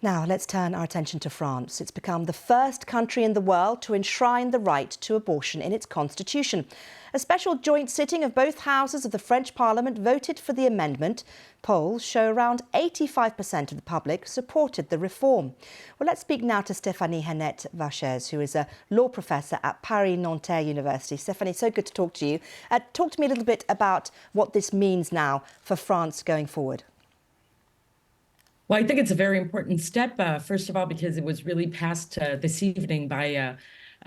Now, let's turn our attention to France. It's become the first country in the world to enshrine the right to abortion in its constitution. A special joint sitting of both houses of the French Parliament voted for the amendment. Polls show around 85% of the public supported the reform. Well, let's speak now to Stéphanie Hennet-Vachès, who is a law professor at Paris-Nanterre University. Stéphanie, so good to talk to you. Talk to me a little bit about what this means now for France going forward. Well, I think it's a very important step, first of all, because it was really passed this evening by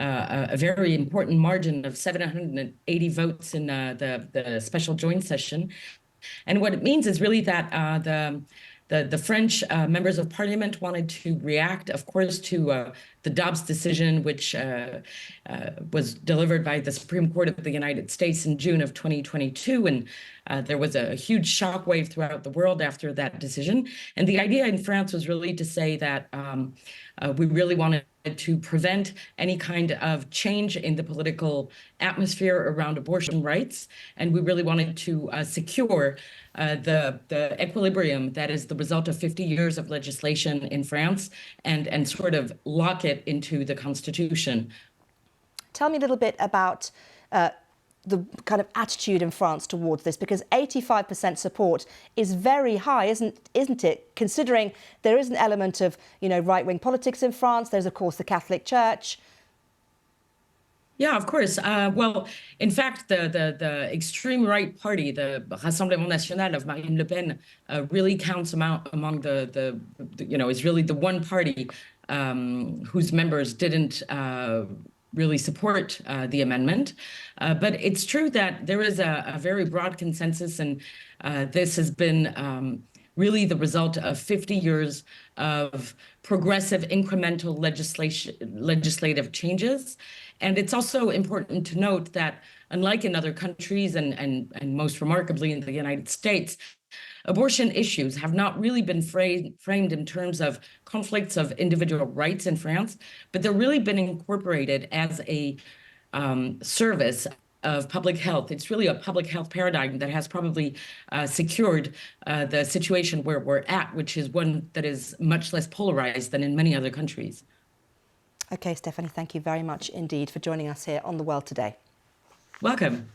a very important margin of 780 votes in the special joint session. And what it means is really that the French members of parliament wanted to react, of course, to the Dobbs decision, which was delivered by the Supreme Court of the United States in June of 2022. And there was a huge shockwave throughout the world after that decision. And the idea in France was really to say that we really wanted to prevent any kind of change in the political atmosphere around abortion rights. And we really wanted to secure the equilibrium that is the result of 50 years of legislation in France and sort of lock it into the Constitution. Tell me a little bit about the kind of attitude in France towards this, because 85% support is very high, isn't it? Considering there is an element of, right-wing politics in France. There's, of course, the Catholic Church. Yeah, of course. Well, in fact, the extreme right party, the Rassemblement National of Marine Le Pen, really counts among is really the one party whose members didn't really support the amendment. But it's true that there is a very broad consensus, and this has been really the result of 50 years of progressive incremental legislative changes. And it's also important to note that, unlike in other countries and most remarkably in the United States, abortion issues have not really been framed in terms of conflicts of individual rights in France, but they've really been incorporated as a service of public health. It's really a public health paradigm that has probably secured the situation where we're at, which is one that is much less polarized than in many other countries. OK, Stéphanie, thank you very much indeed for joining us here on The World Today. Welcome.